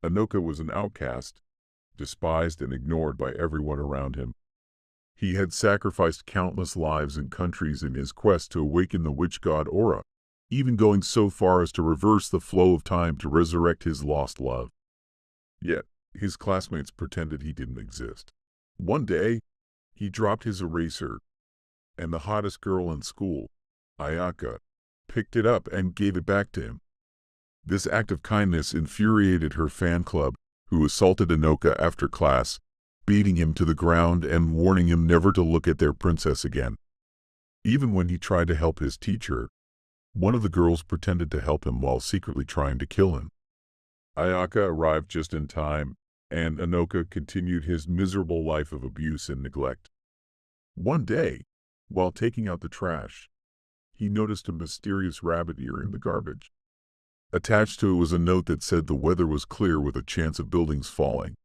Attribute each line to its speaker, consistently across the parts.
Speaker 1: Honoka was an outcast, despised and ignored by everyone around him. He had sacrificed countless lives and countries in his quest to awaken the witch god Aura, even going so far as to reverse the flow of time to resurrect his lost love. Yet, his classmates pretended he didn't exist. One day, he dropped his eraser, and the hottest girl in school, Ayaka, picked it up and gave it back to him. This act of kindness infuriated her fan club, who assaulted Honoka after class, beating him to the ground and warning him never to look at their princess again. Even when he tried to help his teacher, one of the girls pretended to help him while secretly trying to kill him. Ayaka arrived just in time, and Honoka continued his miserable life of abuse and neglect. One day, while taking out the trash, he noticed a mysterious rabbit ear in the garbage. Attached to it was a note that said the weather was clear with a chance of buildings falling.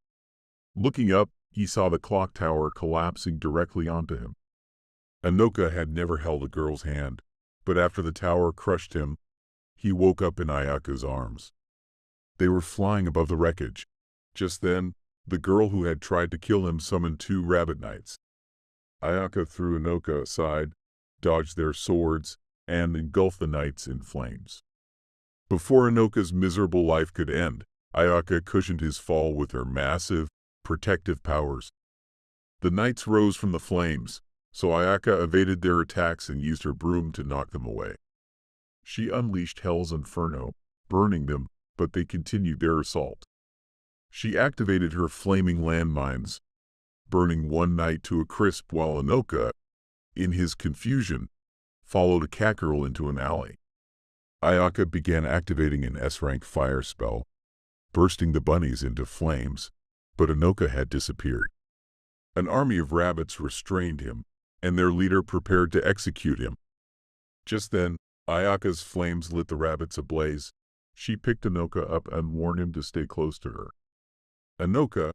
Speaker 1: Looking up, he saw the clock tower collapsing directly onto him. Honoka had never held a girl's hand, but after the tower crushed him, he woke up in Ayaka's arms. They were flying above the wreckage. Just then, the girl who had tried to kill him summoned 2 rabbit knights. Ayaka threw Honoka aside, dodged their swords, and engulfed the knights in flames. Before Honoka's miserable life could end, Ayaka cushioned his fall with her massive, protective powers. The knights rose from the flames, so Ayaka evaded their attacks and used her broom to knock them away. She unleashed Hell's Inferno, burning them, but they continued their assault. She activated her flaming landmines, burning one knight to a crisp while Honoka, in his confusion, followed a cat girl into an alley. Ayaka began activating an S-rank fire spell, bursting the bunnies into flames, but Honoka had disappeared. An army of rabbits restrained him, and their leader prepared to execute him. Just then, Ayaka's flames lit the rabbits ablaze. She picked Honoka up and warned him to stay close to her. Honoka,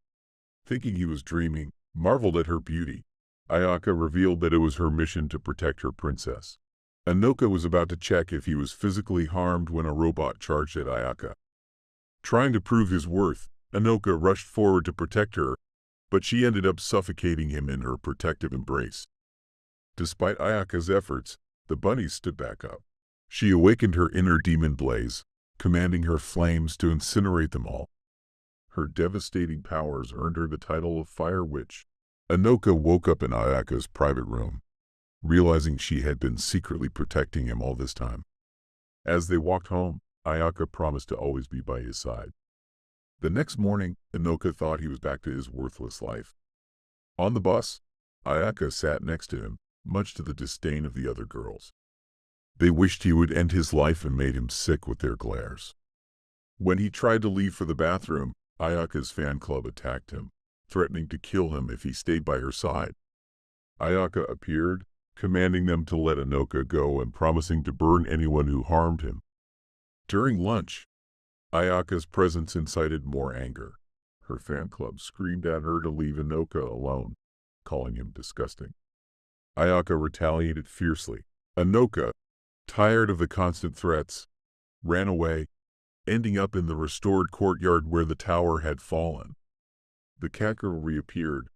Speaker 1: thinking he was dreaming, marveled at her beauty. Ayaka revealed that it was her mission to protect her princess. Honoka was about to check if he was physically harmed when a robot charged at Ayaka. Trying to prove his worth, Honoka rushed forward to protect her, but she ended up suffocating him in her protective embrace. Despite Ayaka's efforts, the bunny stood back up. She awakened her inner demon blaze, commanding her flames to incinerate them all. Her devastating powers earned her the title of Fire Witch. Honoka woke up in Ayaka's private room, realizing she had been secretly protecting him all this time. As they walked home, Ayaka promised to always be by his side. The next morning, Honoka thought he was back to his worthless life. On the bus, Ayaka sat next to him, much to the disdain of the other girls. They wished he would end his life and made him sick with their glares. When he tried to leave for the bathroom, Ayaka's fan club attacked him, threatening to kill him if he stayed by her side. Ayaka appeared, commanding them to let Honoka go and promising to burn anyone who harmed him. During lunch, Ayaka's presence incited more anger. Her fan club screamed at her to leave Honoka alone, calling him disgusting. Ayaka retaliated fiercely. Honoka, tired of the constant threats, ran away, ending up in the restored courtyard where the tower had fallen. The cat girl reappeared,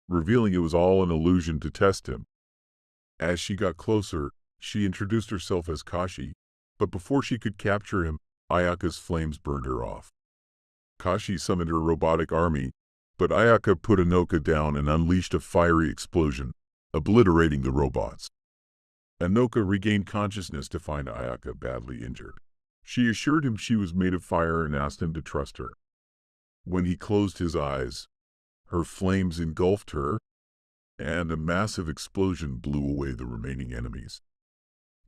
Speaker 1: revealing it was all an illusion to test him. As she got closer, she introduced herself as Kashi, but before she could capture him, Ayaka's flames burned her off. Kashi summoned her robotic army, but Ayaka put Honoka down and unleashed a fiery explosion, obliterating the robots. Honoka regained consciousness to find Ayaka badly injured. She assured him she was made of fire and asked him to trust her. When he closed his eyes, her flames engulfed her, and a massive explosion blew away the remaining enemies.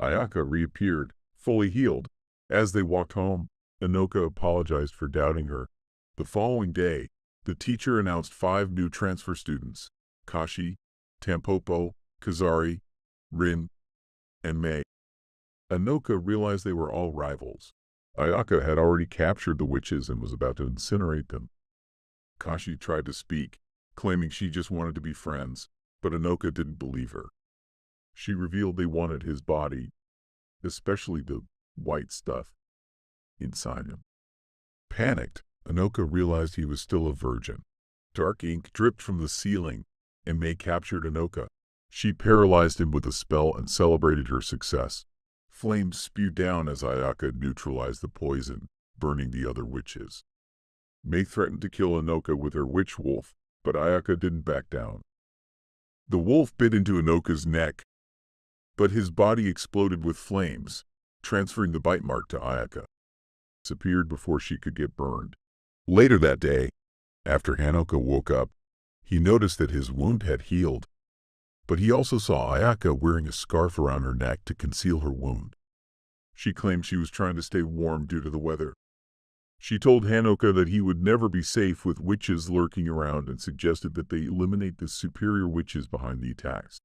Speaker 1: Ayaka reappeared, fully healed. As they walked home, Honoka apologized for doubting her. The following day, the teacher announced 5 new transfer students: Kashi, Tampopo, Kazari, Rin, and Mei. Honoka realized they were all rivals. Ayaka had already captured the witches and was about to incinerate them. Kashi tried to speak, claiming she just wanted to be friends, but Honoka didn't believe her. She revealed they wanted his body, especially the white stuff inside him. Panicked, Honoka realized he was still a virgin. Dark ink dripped from the ceiling, and May captured Honoka. She paralyzed him with a spell and celebrated her success. Flames spewed down as Ayaka neutralized the poison, burning the other witches. May threatened to kill Honoka with her witch wolf, but Ayaka didn't back down. The wolf bit into Honoka's neck, but his body exploded with flames, transferring the bite mark to Ayaka. Disappeared before she could get burned. Later that day, after Honoka woke up, he noticed that his wound had healed, but he also saw Ayaka wearing a scarf around her neck to conceal her wound. She claimed she was trying to stay warm due to the weather. She told Honoka that he would never be safe with witches lurking around and suggested that they eliminate the superior witches behind the attacks.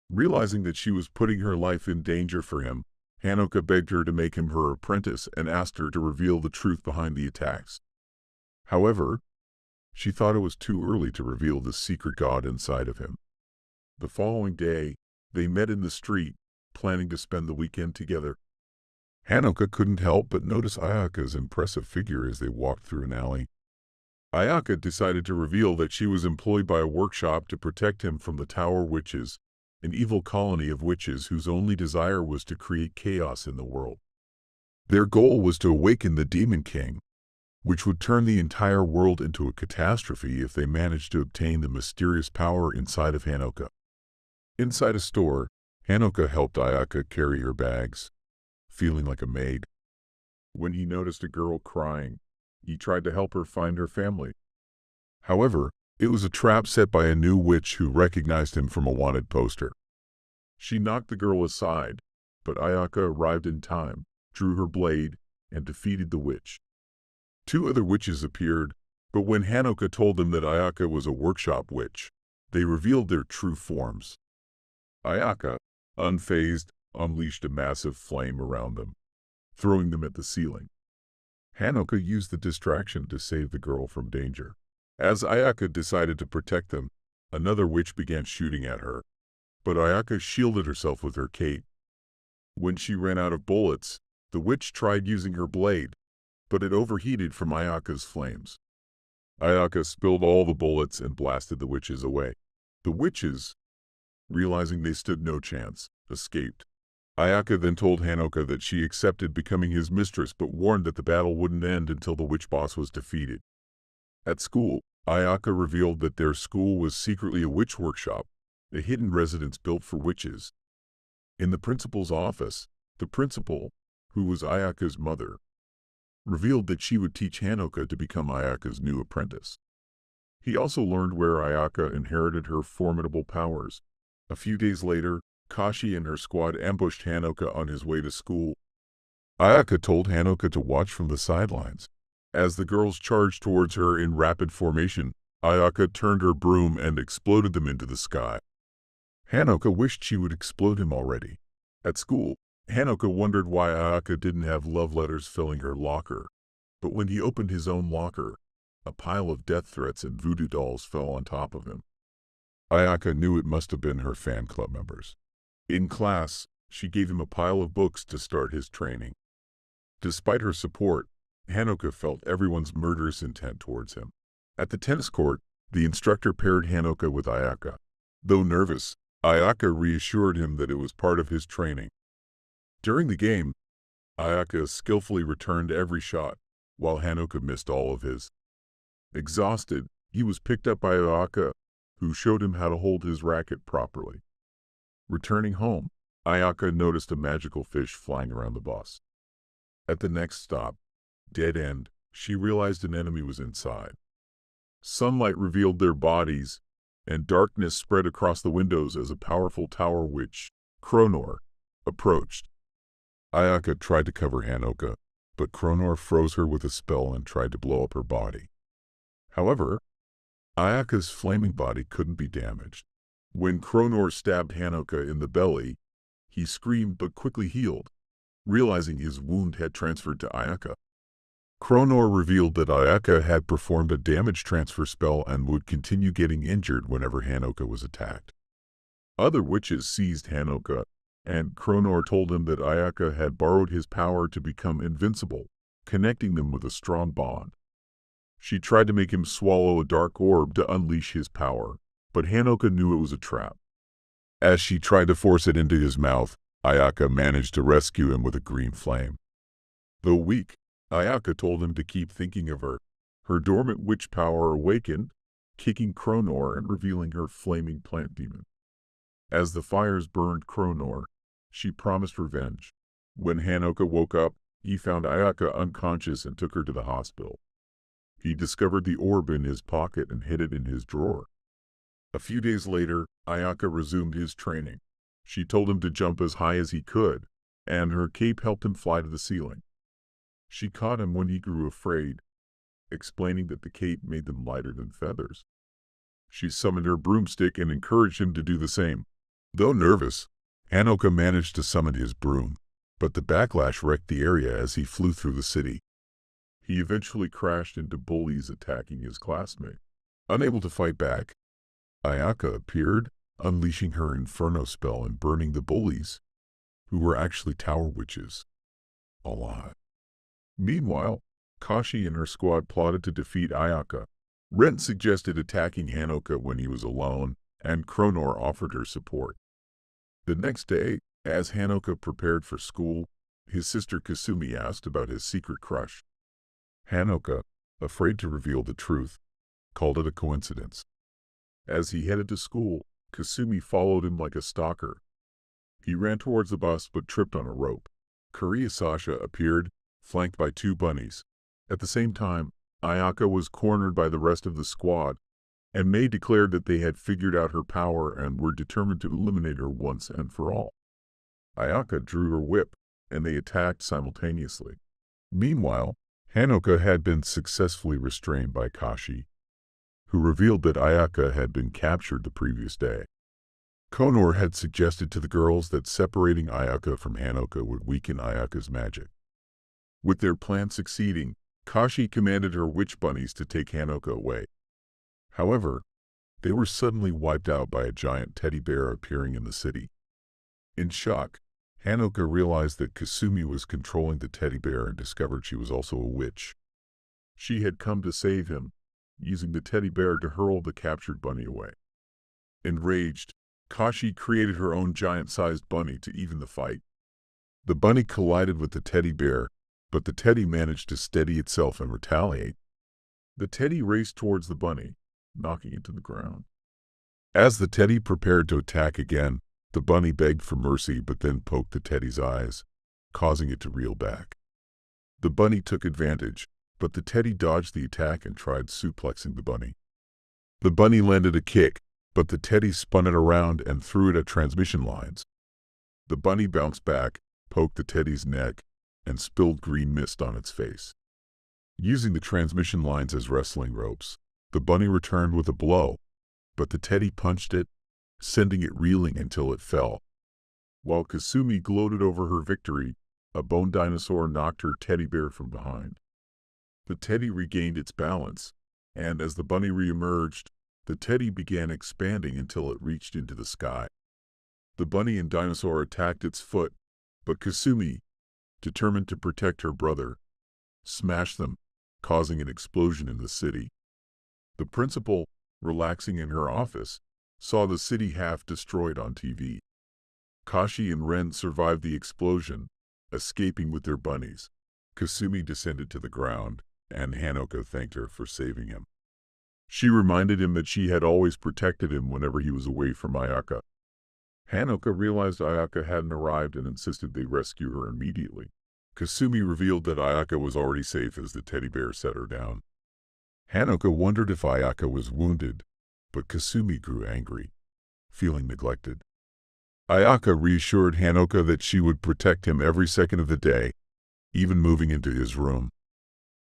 Speaker 1: Realizing that she was putting her life in danger for him, Honoka begged her to make him her apprentice and asked her to reveal the truth behind the attacks. However, she thought it was too early to reveal the secret god inside of him. The following day, they met in the street, planning to spend the weekend together. Honoka couldn't help but notice Ayaka's impressive figure as they walked through an alley. Ayaka decided to reveal that she was employed by a workshop to protect him from the Tower Witches, an evil colony of witches whose only desire was to create chaos in the world. Their goal was to awaken the Demon King, which would turn the entire world into a catastrophe if they managed to obtain the mysterious power inside of Honoka. Inside a store, Honoka helped Ayaka carry her bags, feeling like a maid. When he noticed a girl crying, he tried to help her find her family. However, it was a trap set by a new witch who recognized him from a wanted poster. She knocked the girl aside, but Ayaka arrived in time, drew her blade, and defeated the witch. Two other witches appeared, but when Honoka told them that Ayaka was a workshop witch, they revealed their true forms. Ayaka, unfazed, unleashed a massive flame around them, throwing them at the ceiling. Honoka used the distraction to save the girl from danger. As Ayaka decided to protect them, another witch began shooting at her, but Ayaka shielded herself with her cape. When she ran out of bullets, the witch tried using her blade, but it overheated from Ayaka's flames. Ayaka spilled all the bullets and blasted the witches away. The witches, realizing they stood no chance, escaped. Ayaka then told Honoka that she accepted becoming his mistress but warned that the battle wouldn't end until the witch boss was defeated. At school, Ayaka revealed that their school was secretly a witch workshop, a hidden residence built for witches. In the principal's office, the principal, who was Ayaka's mother, revealed that she would teach Honoka to become Ayaka's new apprentice. He also learned where Ayaka inherited her formidable powers. A few days later, Kashi and her squad ambushed Honoka on his way to school. Ayaka told Honoka to watch from the sidelines. As the girls charged towards her in rapid formation, Ayaka turned her broom and exploded them into the sky. Honoka wished she would explode him already. At school, Honoka wondered why Ayaka didn't have love letters filling her locker. But when he opened his own locker, a pile of death threats and voodoo dolls fell on top of him. Ayaka knew it must have been her fan club members. In class, she gave him a pile of books to start his training. Despite her support, Honoka felt everyone's murderous intent towards him. At the tennis court, the instructor paired Honoka with Ayaka. Though nervous, Ayaka reassured him that it was part of his training. During the game, Ayaka skillfully returned every shot, while Honoka missed all of his. Exhausted, he was picked up by Ayaka, who showed him how to hold his racket properly. Returning home, Ayaka noticed a magical fish flying around the bus. At the next stop, Dead End, she realized an enemy was inside. Sunlight revealed their bodies, and darkness spread across the windows as a powerful tower witch, Kronor, approached. Ayaka tried to cover Honoka, but Kronor froze her with a spell and tried to blow up her body. However, Ayaka's flaming body couldn't be damaged. When Kronor stabbed Honoka in the belly, he screamed but quickly healed, realizing his wound had transferred to Ayaka. Kronor revealed that Ayaka had performed a damage transfer spell and would continue getting injured whenever Honoka was attacked. Other witches seized Honoka, and Kronor told him that Ayaka had borrowed his power to become invincible, connecting them with a strong bond. She tried to make him swallow a dark orb to unleash his power, but Honoka knew it was a trap. As she tried to force it into his mouth, Ayaka managed to rescue him with a green flame. Though weak, Ayaka told him to keep thinking of her. Her dormant witch power awakened, kicking Kronor and revealing her flaming plant demon. As the fires burned Kronor, she promised revenge. When Honoka woke up, he found Ayaka unconscious and took her to the hospital. He discovered the orb in his pocket and hid it in his drawer. A few days later, Ayaka resumed his training. She told him to jump as high as he could, and her cape helped him fly to the ceiling. She caught him when he grew afraid, explaining that the cape made them lighter than feathers. She summoned her broomstick and encouraged him to do the same. Though nervous, Honoka managed to summon his broom, but the backlash wrecked the area as he flew through the city. He eventually crashed into bullies attacking his classmate. Unable to fight back, Ayaka appeared, unleashing her inferno spell and burning the bullies, who were actually tower witches, alive. Meanwhile, Kashi and her squad plotted to defeat Ayaka. Ren suggested attacking Honoka when he was alone, and Kronor offered her support. The next day, as Honoka prepared for school, his sister Kasumi asked about his secret crush. Honoka, afraid to reveal the truth, called it a coincidence. As he headed to school, Kasumi followed him like a stalker. He ran towards the bus but tripped on a rope. Korea Sasha appeared, flanked by two bunnies. At the same time, Ayaka was cornered by the rest of the squad, and May declared that they had figured out her power and were determined to eliminate her once and for all. Ayaka drew her whip, and they attacked simultaneously. Meanwhile, Honoka had been successfully restrained by Kashi, who revealed that Ayaka had been captured the previous day. Kronor had suggested to the girls that separating Ayaka from Honoka would weaken Ayaka's magic. With their plan succeeding, Kashi commanded her witch bunnies to take Honoka away. However, they were suddenly wiped out by a giant teddy bear appearing in the city. In shock, Honoka realized that Kasumi was controlling the teddy bear and discovered she was also a witch. She had come to save him, using the teddy bear to hurl the captured bunny away. Enraged, Kashi created her own giant-sized bunny to even the fight. The bunny collided with the teddy bear, but the teddy managed to steady itself and retaliate. The teddy raced towards the bunny, knocking it to the ground. As the teddy prepared to attack again, the bunny begged for mercy but then poked the teddy's eyes, causing it to reel back. The bunny took advantage, but the teddy dodged the attack and tried suplexing the bunny. The bunny landed a kick, but the teddy spun it around and threw it at transmission lines. The bunny bounced back, poked the teddy's neck, and spilled green mist on its face. Using the transmission lines as wrestling ropes, the bunny returned with a blow, but the teddy punched it, sending it reeling until it fell. While Kasumi gloated over her victory, a bone dinosaur knocked her teddy bear from behind. The teddy regained its balance, and as the bunny re-emerged, the teddy began expanding until it reached into the sky. The bunny and dinosaur attacked its foot, but Kasumi, determined to protect her brother, smashed them, causing an explosion in the city. The principal, relaxing in her office, saw the city half destroyed on TV. Kashi and Ren survived the explosion, escaping with their bunnies. Kasumi descended to the ground, and Honoka thanked her for saving him. She reminded him that she had always protected him whenever he was away from Ayaka. Honoka realized Ayaka hadn't arrived and insisted they rescue her immediately. Kasumi revealed that Ayaka was already safe as the teddy bear set her down. Honoka wondered if Ayaka was wounded, but Kasumi grew angry, feeling neglected. Ayaka reassured Honoka that she would protect him every second of the day, even moving into his room.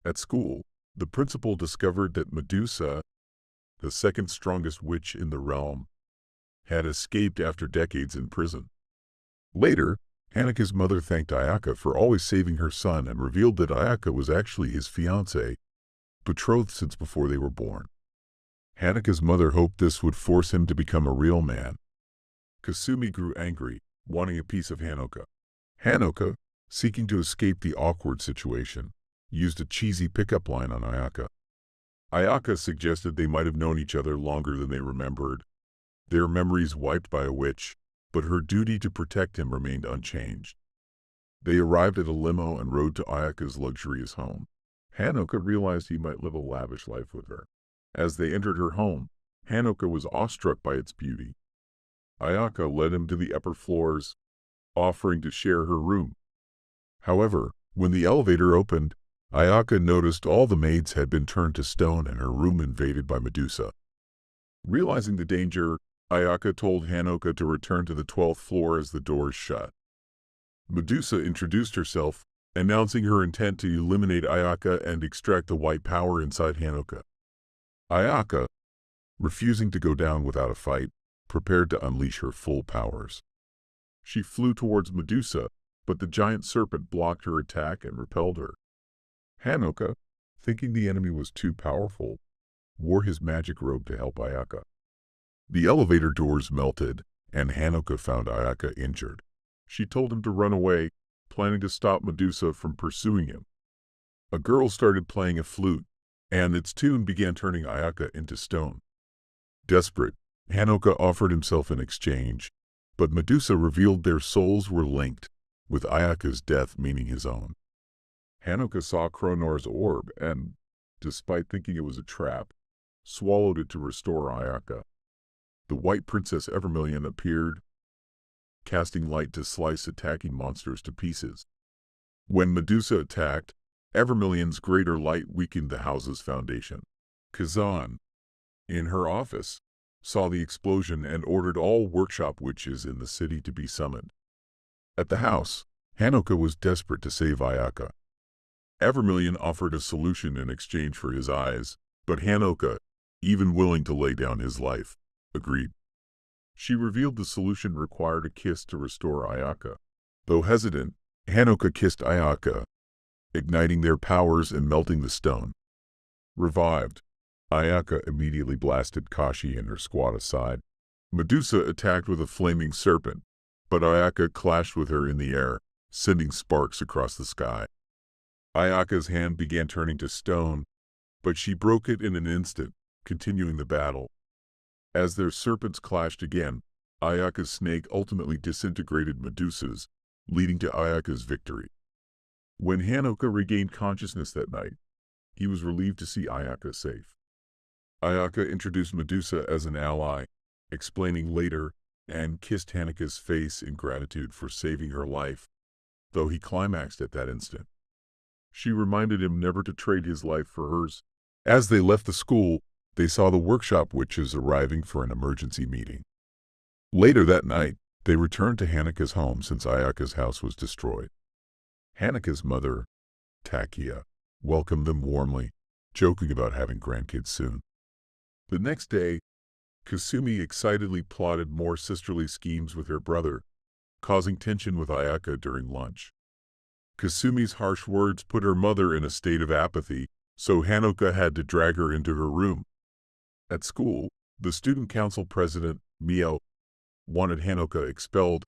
Speaker 1: At school, the principal discovered that Medusa, the second strongest witch in the realm, had escaped after decades in prison. Later, Honoka's mother thanked Ayaka for always saving her son and revealed that Ayaka was actually his fiancée, betrothed since before they were born. Honoka's mother hoped this would force him to become a real man. Kasumi grew angry, wanting a piece of Honoka. Honoka, seeking to escape the awkward situation, used a cheesy pickup line on Ayaka. Ayaka suggested they might have known each other longer than they remembered, their memories wiped by a witch, but her duty to protect him remained unchanged. They arrived at a limo and rode to Ayaka's luxurious home. Honoka realized he might live a lavish life with her. As they entered her home, Honoka was awestruck by its beauty. Ayaka led him to the upper floors, offering to share her room. However, when the elevator opened, Ayaka noticed all the maids had been turned to stone and her room invaded by Medusa. Realizing the danger, Ayaka told Honoka to return to the 12th floor as the doors shut. Medusa introduced herself, announcing her intent to eliminate Ayaka and extract the white power inside Honoka. Ayaka, refusing to go down without a fight, prepared to unleash her full powers. She flew towards Medusa, but the giant serpent blocked her attack and repelled her. Honoka, thinking the enemy was too powerful, wore his magic robe to help Ayaka. The elevator doors melted, and Honoka found Ayaka injured. She told him to run away, planning to stop Medusa from pursuing him. A girl started playing a flute, and its tune began turning Ayaka into stone. Desperate, Honoka offered himself in exchange, but Medusa revealed their souls were linked, with Ayaka's death meaning his own. Honoka saw Kronor's orb and, despite thinking it was a trap, swallowed it to restore Ayaka. The White Princess Evermillion appeared, casting light to slice attacking monsters to pieces. When Medusa attacked, Evermillion's greater light weakened the house's foundation. Kazan, in her office, saw the explosion and ordered all workshop witches in the city to be summoned. At the house, Honoka was desperate to save Ayaka. Evermillion offered a solution in exchange for his eyes, but Honoka, even willing to lay down his life, agreed. She revealed the solution required a kiss to restore Ayaka. Though hesitant, Honoka kissed Ayaka, igniting their powers and melting the stone. Revived, Ayaka immediately blasted Kashi and her squad aside. Medusa attacked with a flaming serpent, but Ayaka clashed with her in the air, sending sparks across the sky. Ayaka's hand began turning to stone, but she broke it in an instant, continuing the battle. As their serpents clashed again, Ayaka's snake ultimately disintegrated Medusa's, leading to Ayaka's victory. When Honoka regained consciousness that night, he was relieved to see Ayaka safe. Ayaka introduced Medusa as an ally, explaining later, and kissed Honoka's face in gratitude for saving her life, though he climaxed at that instant. She reminded him never to trade his life for hers. As they left the school, they saw the workshop witches arriving for an emergency meeting. Later that night, they returned to Honoka's home since Ayaka's house was destroyed. Honoka's mother, Takia, welcomed them warmly, joking about having grandkids soon. The next day, Kasumi excitedly plotted more sisterly schemes with her brother, causing tension with Ayaka during lunch. Kasumi's harsh words put her mother in a state of apathy, so Honoka had to drag her into her room. At school, the student council president, Mio, wanted Honoka expelled,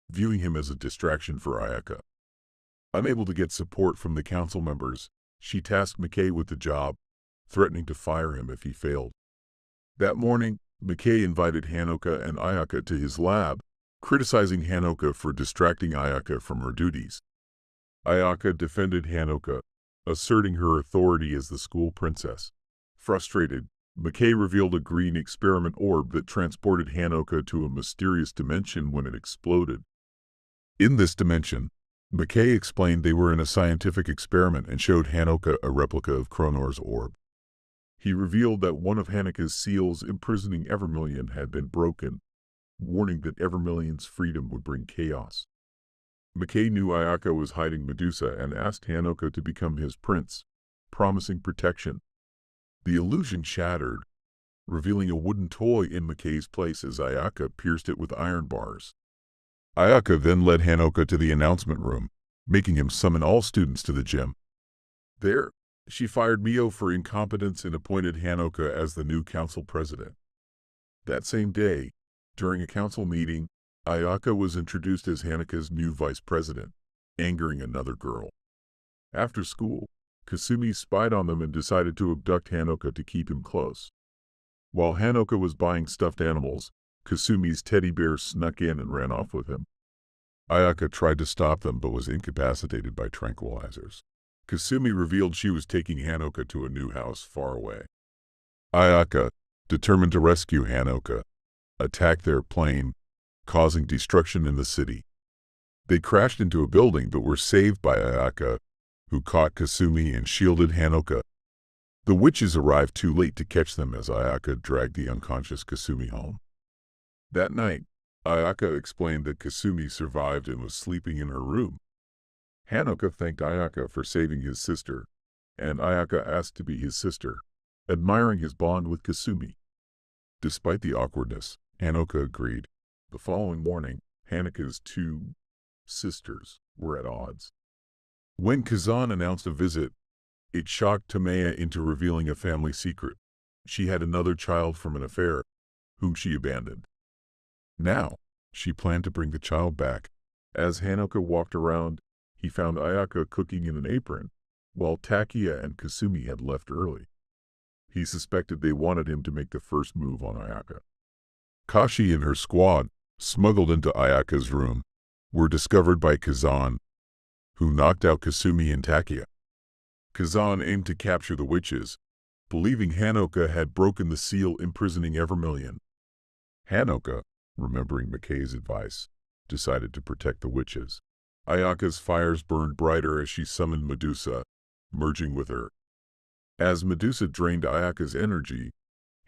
Speaker 1: viewing him as a distraction for Ayaka. Unable to get support from the council members, she tasked McKay with the job, threatening to fire him if he failed. That morning, McKay invited Honoka and Ayaka to his lab, criticizing Honoka for distracting Ayaka from her duties. Ayaka defended Honoka, asserting her authority as the school princess. Frustrated, McKay revealed a green experiment orb that transported Honoka to a mysterious dimension when it exploded. In this dimension, McKay explained they were in a scientific experiment and showed Honoka a replica of Kronor's orb. He revealed that one of Honoka's seals imprisoning Evermillion had been broken, warning that Evermillion's freedom would bring chaos. McKay knew Ayaka was hiding Medusa and asked Honoka to become his prince, promising protection. The illusion shattered, revealing a wooden toy in McKay's place as Ayaka pierced it with iron bars. Ayaka then led Honoka to the announcement room, making him summon all students to the gym. There, she fired Mio for incompetence and appointed Honoka as the new council president. That same day, during a council meeting, Ayaka was introduced as Honoka's new vice president, angering another girl. After school, Kasumi spied on them and decided to abduct Honoka to keep him close. While Honoka was buying stuffed animals, Kasumi's teddy bear snuck in and ran off with him. Ayaka tried to stop them but was incapacitated by tranquilizers. Kasumi revealed she was taking Honoka to a new house far away. Ayaka, determined to rescue Honoka, attacked their plane, causing destruction in the city. They crashed into a building but were saved by Ayaka, who caught Kasumi and shielded Honoka. The witches arrived too late to catch them as Ayaka dragged the unconscious Kasumi home. That night, Ayaka explained that Kasumi survived and was sleeping in her room. Honoka thanked Ayaka for saving his sister, and Ayaka asked to be his sister, admiring his bond with Kasumi. Despite the awkwardness, Honoka agreed. The following morning, Honoka's two sisters were at odds. When Kazan announced a visit, it shocked Tameya into revealing a family secret. She had another child from an affair, whom she abandoned. Now, she planned to bring the child back. As Honoka walked around, he found Ayaka cooking in an apron, while Takiya and Kasumi had left early. He suspected they wanted him to make the first move on Ayaka. Kashi and her squad, smuggled into Ayaka's room, were discovered by Kazan, who knocked out Kasumi and Takiya. Kazan aimed to capture the witches, believing Honoka had broken the seal imprisoning Evermillion. Honoka, remembering McKay's advice, decided to protect the witches. Ayaka's fires burned brighter as she summoned Medusa, merging with her. As Medusa drained Ayaka's energy,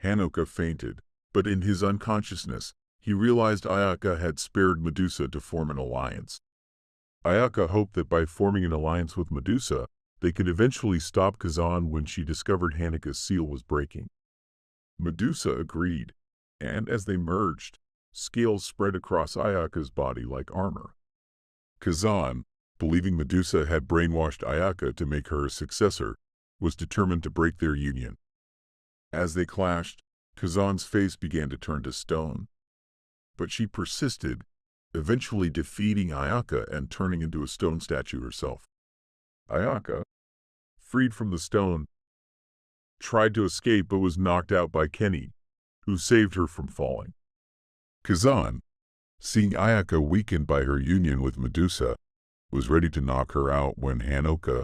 Speaker 1: Honoka fainted, but in his unconsciousness, he realized Ayaka had spared Medusa to form an alliance. Ayaka hoped that by forming an alliance with Medusa, they could eventually stop Kazan when she discovered Honoka's seal was breaking. Medusa agreed, and as they merged, scales spread across Ayaka's body like armor. Kazan, believing Medusa had brainwashed Ayaka to make her a successor, was determined to break their union. As they clashed, Kazan's face began to turn to stone. But she persisted, eventually defeating Ayaka and turning into a stone statue herself. Ayaka, freed from the stone, tried to escape but was knocked out by Kenny, who saved her from falling. Kazan, seeing Ayaka weakened by her union with Medusa, was ready to knock her out when Honoka,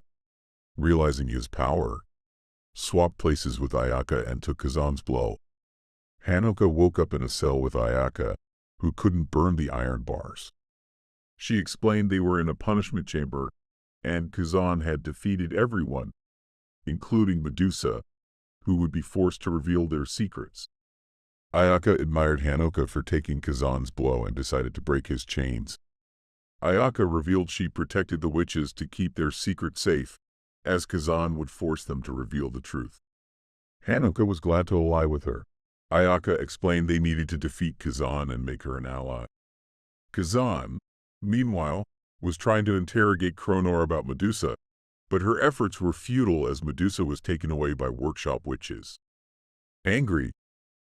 Speaker 1: realizing his power, swapped places with Ayaka and took Kazan's blow. Honoka woke up in a cell with Ayaka, who couldn't burn the iron bars. She explained they were in a punishment chamber, and Kazan had defeated everyone, including Medusa, who would be forced to reveal their secrets. Ayaka admired Honoka for taking Kazan's blow and decided to break his chains. Ayaka revealed she protected the witches to keep their secret safe, as Kazan would force them to reveal the truth. Honoka was glad to ally with her. Ayaka explained they needed to defeat Kazan and make her an ally. Kazan, meanwhile, was trying to interrogate Kronor about Medusa, but her efforts were futile as Medusa was taken away by workshop witches. Angry,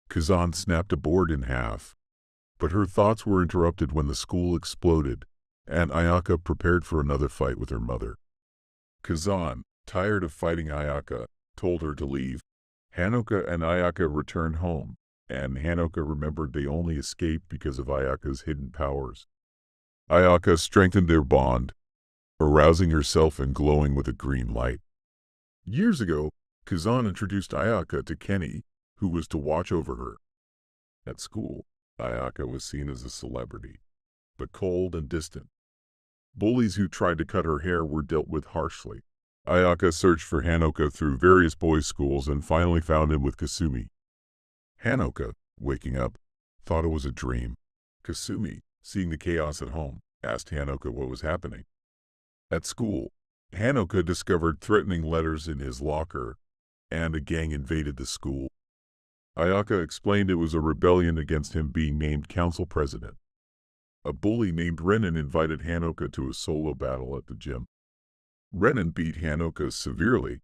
Speaker 1: Kazan snapped a board in half, but her thoughts were interrupted when the school exploded, and Ayaka prepared for another fight with her mother. Kazan, tired of fighting Ayaka, told her to leave. Honoka and Ayaka returned home, and Honoka remembered they only escaped because of Ayaka's hidden powers. Ayaka strengthened their bond, arousing herself and glowing with a green light. Years ago, Kazan introduced Ayaka to Kenny, who was to watch over her. At school, Ayaka was seen as a celebrity, but cold and distant. Bullies who tried to cut her hair were dealt with harshly. Ayaka searched for Honoka through various boys' schools and finally found him with Kasumi. Honoka, waking up, thought it was a dream. Kasumi, seeing the chaos at home, asked Honoka what was happening. At school, Honoka discovered threatening letters in his locker, and a gang invaded the school. Ayaka explained it was a rebellion against him being named council president. A bully named Renan invited Honoka to a solo battle at the gym. Renan beat Honoka severely,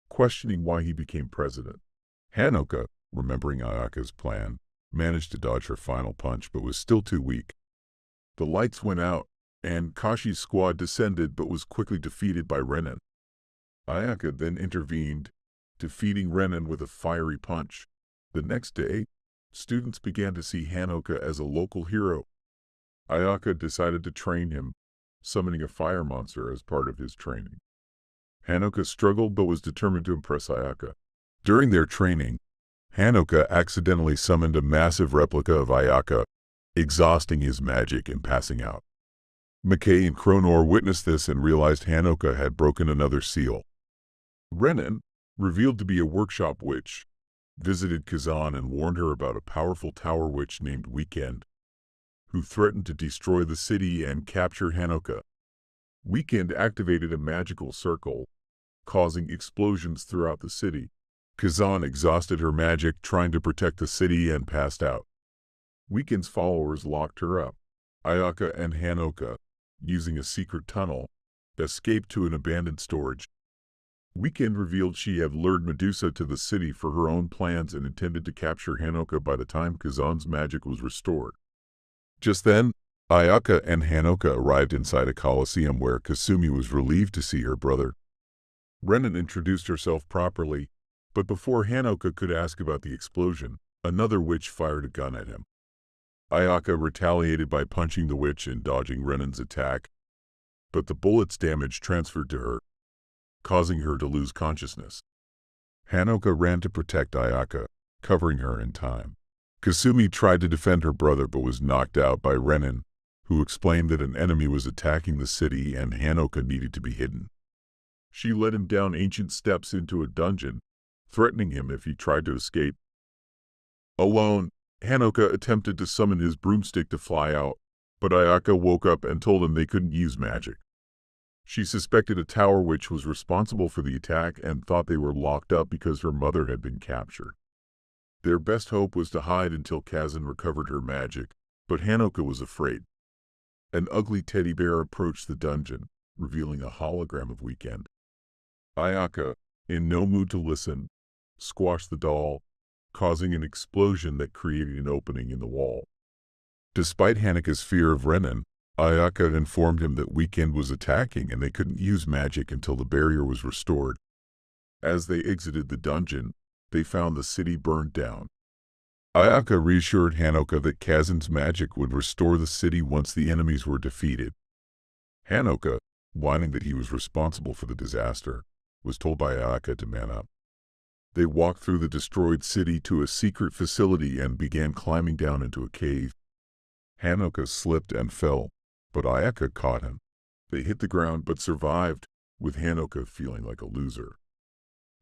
Speaker 1: questioning why he became president. Honoka, remembering Ayaka's plan, managed to dodge her final punch but was still too weak. The lights went out, and Kashi's squad descended but was quickly defeated by Renan. Ayaka then intervened, defeating Renan with a fiery punch. The next day, students began to see Honoka as a local hero. Ayaka decided to train him, summoning a fire monster as part of his training. Honoka struggled but was determined to impress Ayaka. During their training, Honoka accidentally summoned a massive replica of Ayaka, exhausting his magic and passing out. Mackay and Kronor witnessed this and realized Honoka had broken another seal. Renan, revealed to be a workshop witch, visited Kazan and warned her about a powerful tower witch named Weekend, who threatened to destroy the city and capture Honoka. Weekend activated a magical circle, causing explosions throughout the city. Kazan exhausted her magic trying to protect the city and passed out. Weekend's followers locked her up. Ayaka and Honoka, using a secret tunnel, escaped to an abandoned storage. Weekend revealed she had lured Medusa to the city for her own plans and intended to capture Honoka by the time Kazan's magic was restored. Just then, Ayaka and Honoka arrived inside a coliseum where Kasumi was relieved to see her brother. Renan introduced herself properly, but before Honoka could ask about the explosion, another witch fired a gun at him. Ayaka retaliated by punching the witch and dodging Renan's attack, but the bullet's damage transferred to her, causing her to lose consciousness. Honoka ran to protect Ayaka, covering her in time. Kasumi tried to defend her brother but was knocked out by Renan, who explained that an enemy was attacking the city and Honoka needed to be hidden. She led him down ancient steps into a dungeon, threatening him if he tried to escape. Alone, Honoka attempted to summon his broomstick to fly out, but Ayaka woke up and told him they couldn't use magic. She suspected a tower witch was responsible for the attack and thought they were locked up because her mother had been captured. Their best hope was to hide until Kazan recovered her magic, but Honoka was afraid. An ugly teddy bear approached the dungeon, revealing a hologram of Weekend. Ayaka, in no mood to listen, squashed the doll, causing an explosion that created an opening in the wall. Despite Honoka's fear of Renan, Ayaka informed him that Weekend was attacking and they couldn't use magic until the barrier was restored. As they exited the dungeon, they found the city burned down. Ayaka reassured Honoka that Kazan's magic would restore the city once the enemies were defeated. Honoka, whining that he was responsible for the disaster, was told by Ayaka to man up. They walked through the destroyed city to a secret facility and began climbing down into a cave. Honoka slipped and fell, but Ayaka caught him. They hit the ground but survived, with Honoka feeling like a loser.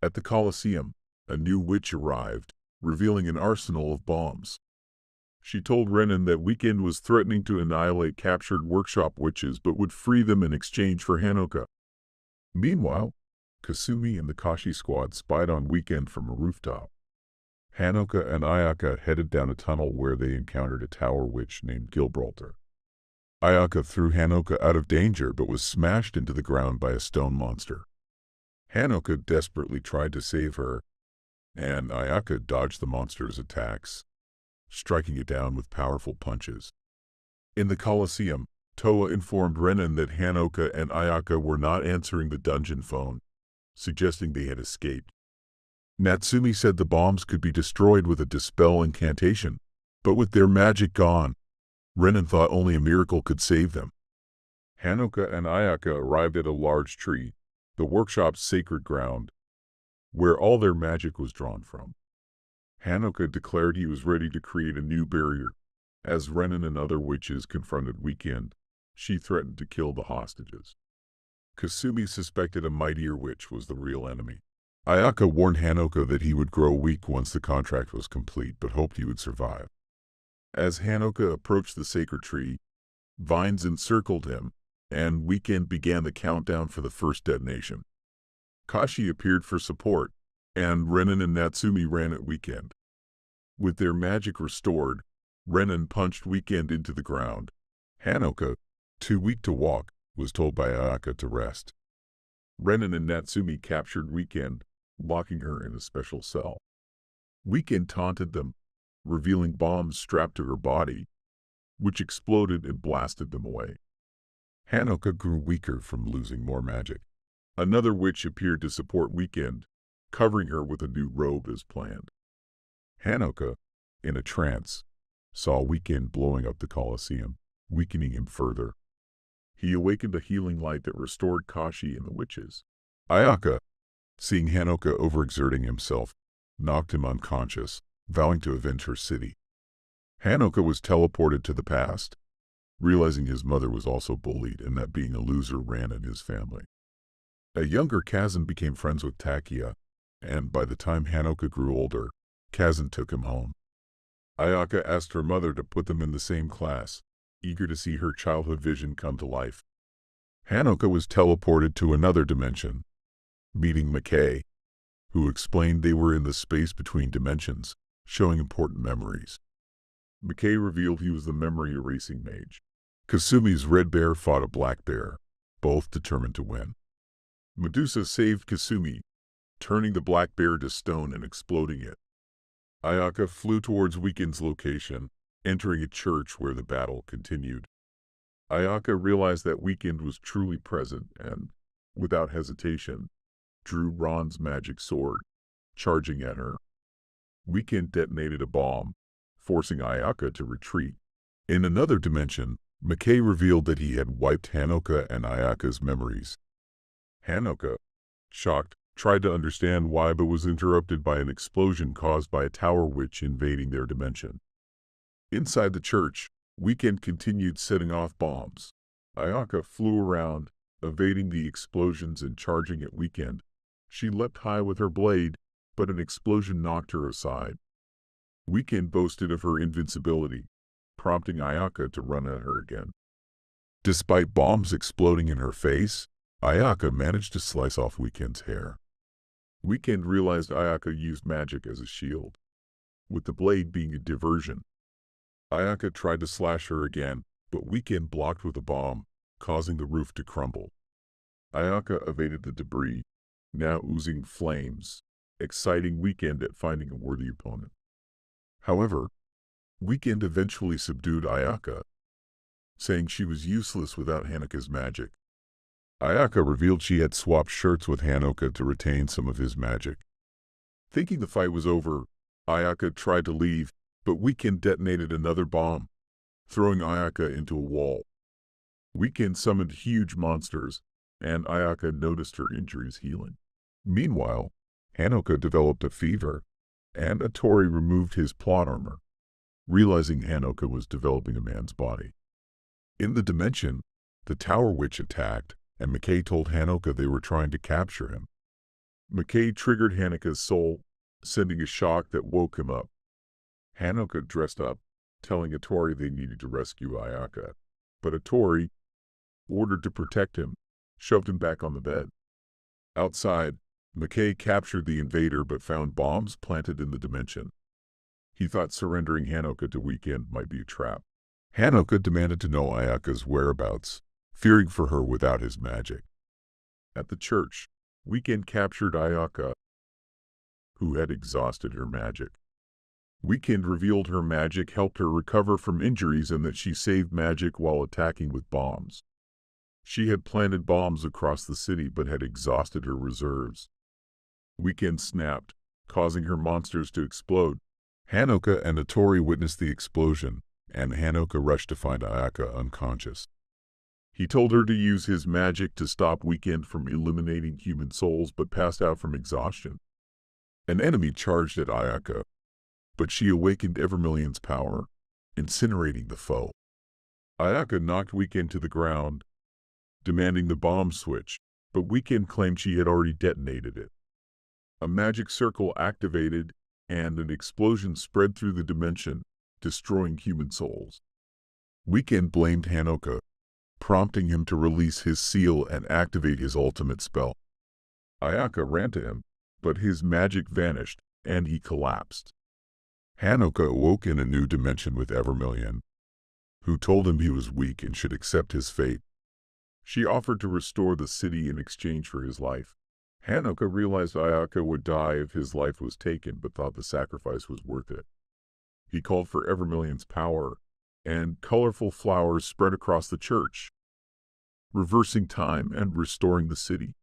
Speaker 1: At the Colosseum, a new witch arrived, revealing an arsenal of bombs. She told Renan that Weekend was threatening to annihilate captured workshop witches but would free them in exchange for Honoka. Meanwhile, Kasumi and the Kashi squad spied on Weekend from a rooftop. Honoka and Ayaka headed down a tunnel where they encountered a tower witch named Gibraltar. Ayaka threw Honoka out of danger but was smashed into the ground by a stone monster. Honoka desperately tried to save her, and Ayaka dodged the monster's attacks, striking it down with powerful punches. In the Colosseum, Toa informed Renan that Honoka and Ayaka were not answering the dungeon phone, suggesting they had escaped. Natsumi said the bombs could be destroyed with a dispel incantation, but with their magic gone, Renan thought only a miracle could save them. Honoka and Ayaka arrived at a large tree, the workshop's sacred ground, where all their magic was drawn from. Honoka declared he was ready to create a new barrier. As Renan and other witches confronted Weekend, she threatened to kill the hostages. Kasumi suspected a mightier witch was the real enemy. Ayaka warned Honoka that he would grow weak once the contract was complete, but hoped he would survive. As Honoka approached the sacred tree, vines encircled him, and Weekend began the countdown for the first detonation. Kashi appeared for support, and Renan and Natsumi ran at Weekend. With their magic restored, Renan punched Weekend into the ground. Honoka, too weak to walk, was told by Ayaka to rest. Renan and Natsumi captured Weekend, locking her in a special cell. Weekend taunted them, revealing bombs strapped to her body, which exploded and blasted them away. Honoka grew weaker from losing more magic. Another witch appeared to support Weekend, covering her with a new robe as planned. Honoka, in a trance, saw Weekend blowing up the Colosseum, weakening him further. He awakened a healing light that restored Kashi and the witches. Ayaka, seeing Honoka overexerting himself, knocked him unconscious, vowing to avenge her city. Honoka was teleported to the past, realizing his mother was also bullied and that being a loser ran in his family. A younger Kazan became friends with Takia, and by the time Honoka grew older, Kazan took him home. Ayaka asked her mother to put them in the same class, eager to see her childhood vision come to life. Honoka was teleported to another dimension, meeting Mackay, who explained they were in the space between dimensions, showing important memories. Mackay revealed he was the memory erasing mage. Kasumi's red bear fought a black bear, both determined to win. Medusa saved Kasumi, turning the black bear to stone and exploding it. Ayaka flew towards Weekend's location, entering a church where the battle continued. Ayaka realized that Weekend was truly present and, without hesitation, drew Ron's magic sword, charging at her. Weekend detonated a bomb, forcing Ayaka to retreat. In another dimension, Mackay revealed that he had wiped Honoka and Ayaka's memories. Honoka, shocked, tried to understand why but was interrupted by an explosion caused by a tower witch invading their dimension. Inside the church, Weekend continued setting off bombs. Ayaka flew around, evading the explosions and charging at Weekend. She leapt high with her blade, but an explosion knocked her aside. Weekend boasted of her invincibility, prompting Ayaka to run at her again. Despite bombs exploding in her face, Ayaka managed to slice off Weekend's hair. Weekend realized Ayaka used magic as a shield, with the blade being a diversion. Ayaka tried to slash her again, but Weekend blocked with a bomb, causing the roof to crumble. Ayaka evaded the debris, now oozing flames, exciting Weekend at finding a worthy opponent. However, Weekend eventually subdued Ayaka, saying she was useless without Honoka's magic. Ayaka revealed she had swapped shirts with Honoka to retain some of his magic. Thinking the fight was over, Ayaka tried to leave, but Weekend detonated another bomb, throwing Ayaka into a wall. Weekend summoned huge monsters, and Ayaka noticed her injuries healing. Meanwhile, Honoka developed a fever, and Atori removed his plot armor, realizing Honoka was developing a man's body. In the dimension, the Tower Witch attacked, and Mackay told Honoka they were trying to capture him. Mackay triggered Honoka's soul, sending a shock that woke him up. Honoka dressed up, telling Atori they needed to rescue Ayaka, but Atori, ordered to protect him, shoved him back on the bed. Outside, Mackay captured the invader but found bombs planted in the dimension. He thought surrendering Honoka to Weekend might be a trap. Honoka demanded to know Ayaka's whereabouts, fearing for her without his magic. At the church, Weekend captured Ayaka, who had exhausted her magic. Weekend revealed her magic helped her recover from injuries and that she saved magic while attacking with bombs. She had planted bombs across the city but had exhausted her reserves. Weekend snapped, causing her monsters to explode. Honoka and Atori witnessed the explosion, and Honoka rushed to find Ayaka unconscious. He told her to use his magic to stop Weekend from eliminating human souls but passed out from exhaustion. An enemy charged at Ayaka, but she awakened Evermillion's power, incinerating the foe. Ayaka knocked Weekend to the ground, demanding the bomb switch, but Weekend claimed she had already detonated it. A magic circle activated, and an explosion spread through the dimension, destroying human souls. Weekend blamed Honoka, prompting him to release his seal and activate his ultimate spell. Ayaka ran to him, but his magic vanished, and he collapsed. Honoka awoke in a new dimension with Evermillion, who told him he was weak and should accept his fate. She offered to restore the city in exchange for his life. Honoka realized Ayaka would die if his life was taken, but thought the sacrifice was worth it. He called for Evermillion's power, and colorful flowers spread across the church, reversing time and restoring the city.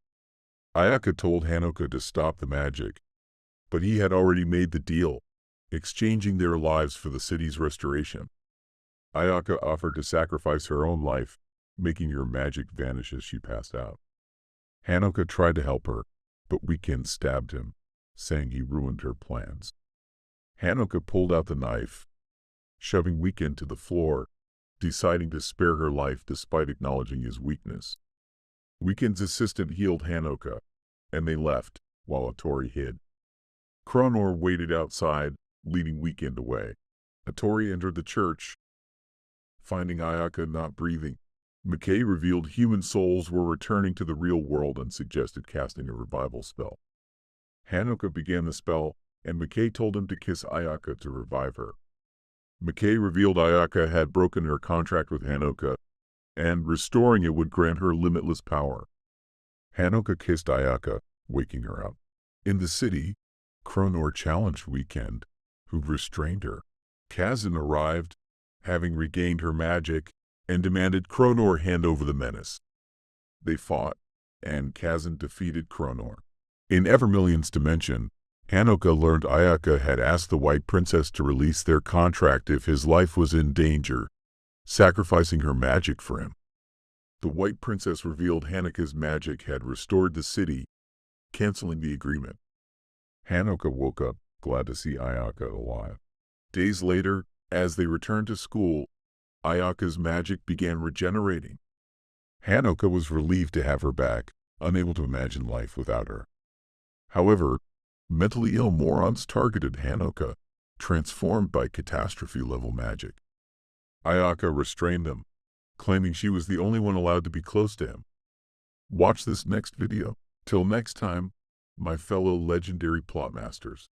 Speaker 1: Ayaka told Honoka to stop the magic, but he had already made the deal, exchanging their lives for the city's restoration. Ayaka offered to sacrifice her own life, making her magic vanish as she passed out. Honoka tried to help her, but Weekend stabbed him, saying he ruined her plans. Honoka pulled out the knife, shoving Weekend to the floor, deciding to spare her life despite acknowledging his weakness. Weekend's assistant healed Honoka, and they left, while Atori hid. Kronor waited outside, leading Weekend away. Atori entered the church, finding Ayaka not breathing. McKay revealed human souls were returning to the real world and suggested casting a revival spell. Honoka began the spell, and McKay told him to kiss Ayaka to revive her. McKay revealed Ayaka had broken her contract with Honoka, and restoring it would grant her limitless power. Honoka kissed Ayaka, waking her up. In the city, Kronor challenged Weekend, who restrained her. Kazan arrived, having regained her magic, and demanded Kronor hand over the menace. They fought, and Kazan defeated Kronor. In Evermillion's dimension, Honoka learned Ayaka had asked the White Princess to release their contract if his life was in danger, sacrificing her magic for him. The White Princess revealed Honoka's magic had restored the city, canceling the agreement. Honoka woke up, glad to see Ayaka alive. Days later, as they returned to school, Ayaka's magic began regenerating. Honoka was relieved to have her back, unable to imagine life without her. However, mentally ill morons targeted Honoka, transformed by catastrophe-level magic. Ayaka restrained them, claiming she was the only one allowed to be close to him. Watch this next video. Till next time, my fellow legendary plotmasters.